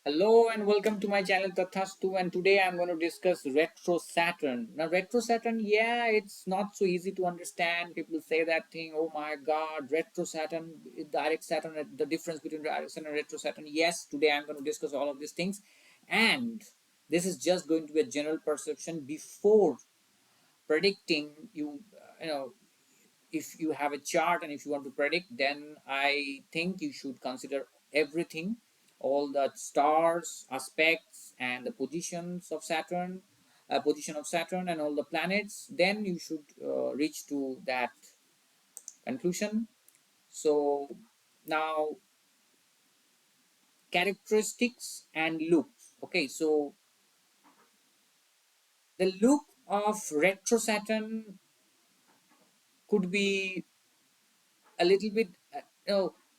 Hello and welcome to my channel Tathastu, and today I'm going to discuss retro Saturn. Now retro Saturn, yeah, it's not so easy to understand. People say that thing, oh my god, retro Saturn, direct Saturn, the difference between direct Saturn and retro Saturn. Yes, today I'm going to discuss all of these things, and this is just going to be a general perception before predicting. If you have a chart and if you want to predict, then I think you should consider everything, all the stars aspects and the position of Saturn and all the planets. Then you should reach to that conclusion. So now, characteristics and looks. Okay, so the look of retro Saturn could be a little bit,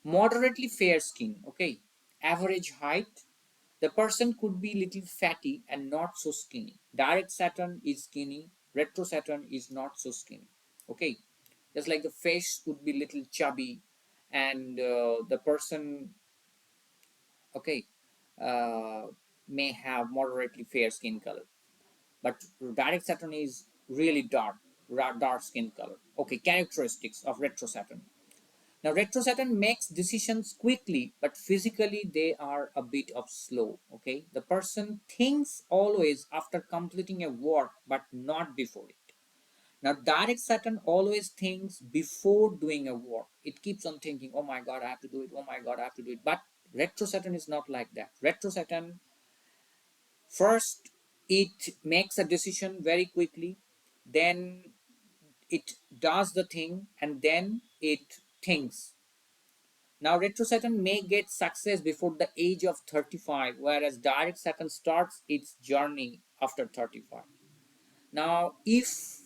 moderately fair skin. Okay, average height. The person could be little fatty and not so skinny. Direct Saturn is skinny. Retro Saturn is not so skinny. Okay, just like the face would be little chubby, and the person, okay, uh, may have moderately fair skin color. But direct Saturn is really dark skin color. Okay, characteristics of retro Saturn. Now, retro Saturn makes decisions quickly, but physically they are a bit of slow. Okay, the person thinks always after completing a work, but not before it. Now, direct Saturn always thinks before doing a work. It keeps on thinking, "Oh my God, I have to do it. Oh my God, I have to do it." But retro Saturn is not like that. Retro Saturn, first it makes a decision very quickly, then it does the thing, and then it thinks. Now, retro Saturn may get success before the age of 35, whereas direct Saturn starts its journey after 35. Now, if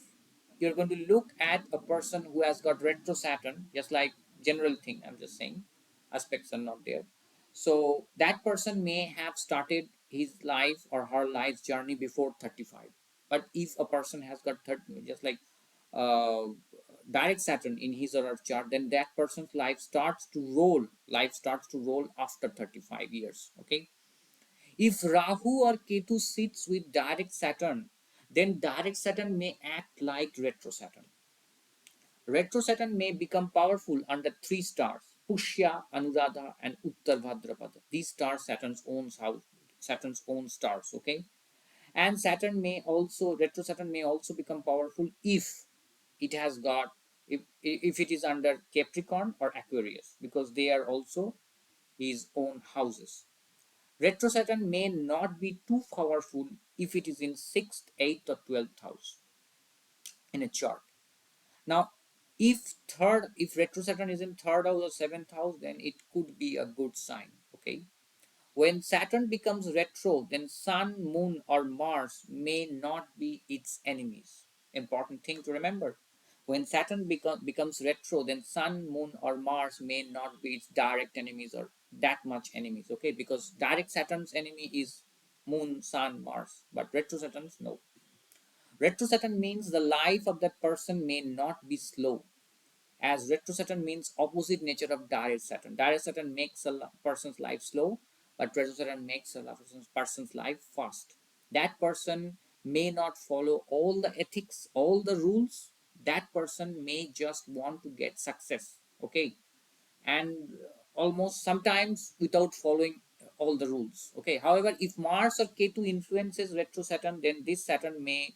you're going to look at a person who has got retro Saturn, just like general thing, I'm just saying, aspects are not there. So that person may have started his life or her life's journey before 35. But if a person has got 30, just like uh, direct Saturn in his or her chart, then that person's life starts to roll after 35 years. Okay, if Rahu or Ketu sits with direct Saturn, then direct Saturn may act like retro Saturn. Retro Saturn may become powerful under three stars: Pushya, Anuradha, and Uttar Bhadrapada. These stars Saturn's own stars. Okay, and retro Saturn may also become powerful if it has got if it is under Capricorn or Aquarius, because they are also his own houses. Retro Saturn may not be too powerful if it is in 6th, 8th, or 12th house in a chart. Now, if retro Saturn is in third house or seventh house, then it could be a good sign. Okay. When Saturn becomes retro, then Sun, Moon, or Mars may not be its enemies. Important thing to remember. When Saturn becomes retro, then Sun, Moon, or Mars may not be its direct enemies or that much enemies. Okay, because direct Saturn's enemy is Moon, Sun, Mars, but retro Saturn's no. Retro Saturn means the life of that person may not be slow, as retro Saturn means opposite nature of direct Saturn. Direct Saturn makes a person's life slow, but retro Saturn makes a person's life fast. That person may not follow all the ethics, all the rules. That person may just want to get success. Okay, and almost sometimes without following all the rules. Okay, however, if Mars or Ketu influences retro Saturn, then this Saturn may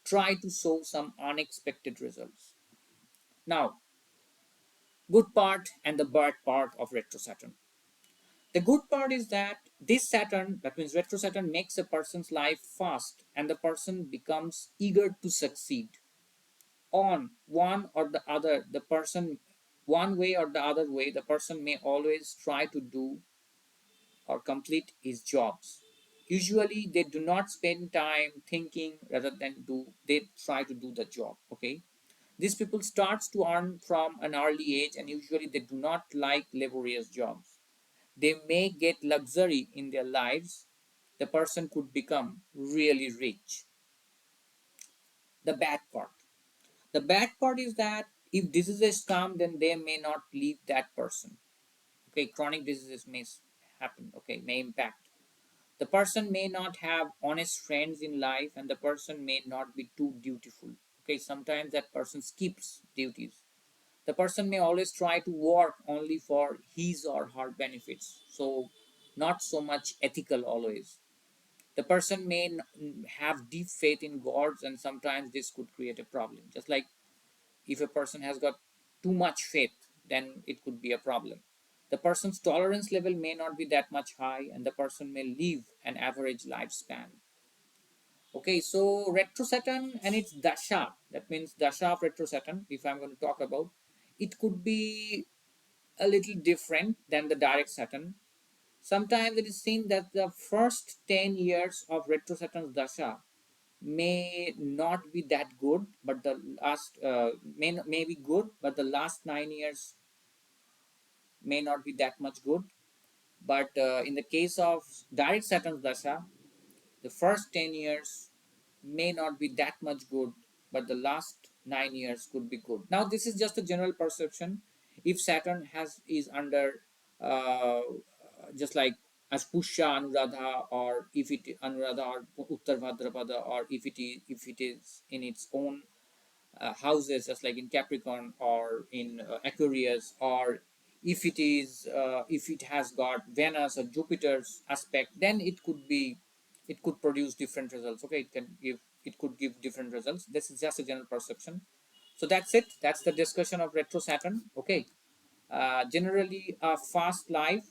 try to show some unexpected results. Now, good part and the bad part of retro Saturn. The good part is that this Saturn, that means retro Saturn, makes a person's life fast and the person becomes eager to succeed. On one or the other, the person, one way or the other way, the person may always try to do or complete his jobs. Usually, they do not spend time thinking rather than they try to do the job. Okay, these people starts to earn from an early age, and usually they do not like laborious jobs. They may get luxury in their lives. The person could become really rich. The bad part. The bad part is that if diseases come, then they may not leave that person. Okay, chronic diseases may happen. Okay, may impact. The person may not have honest friends in life, and the person may not be too dutiful. Okay, sometimes that person skips duties. The person may always try to work only for his or her benefits, so not so much ethical always. The person may have deep faith in gods, and sometimes this could create a problem. Just like if a person has got too much faith, then it could be a problem. The person's tolerance level may not be that much high, and the person may live an average lifespan. Okay, so retro Saturn and its dasha, that means dasha of retro Saturn, if I'm going to talk about, it could be a little different than the direct Saturn. Sometimes it is seen that the first 10 years of retro Saturn's dasha may not be that good, but the last may be good, but the last 9 years may not be that much good. But in the case of direct Saturn's dasha, the first 10 years may not be that much good, but the last 9 years could be good. Now, this is just a general perception. If Saturn is under uh, just like as Pusha Anuradha, or if it Anuradha or Uttar Bhadrapada, or if it is in its own houses, just like in Capricorn or in Aquarius, or if it has got Venus or Jupiter's aspect, then it could produce different results. Okay, it could give different results. This is just a general perception. So that's it. That's the discussion of retro Saturn. Okay, generally a fast life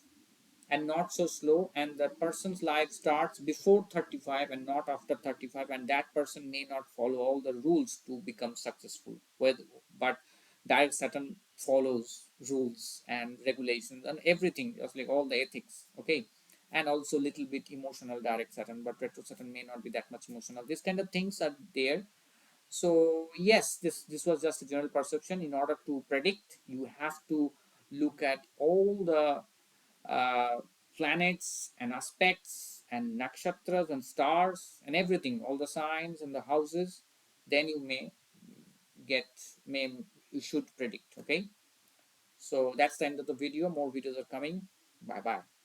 and not so slow, and the person's life starts before 35 and not after 35, and that person may not follow all the rules to become successful but direct Saturn follows rules and regulations and everything, just like all the ethics. Okay, and also little bit emotional direct Saturn, but retro Saturn may not be that much emotional. These kind of things are there. So yes, this was just a general perception. In order to predict, you have to look at all the uh, planets and aspects and nakshatras and stars and everything, all the signs and the houses. Then you get may you should predict. Okay, so that's the end of the video. More videos are coming. Bye bye.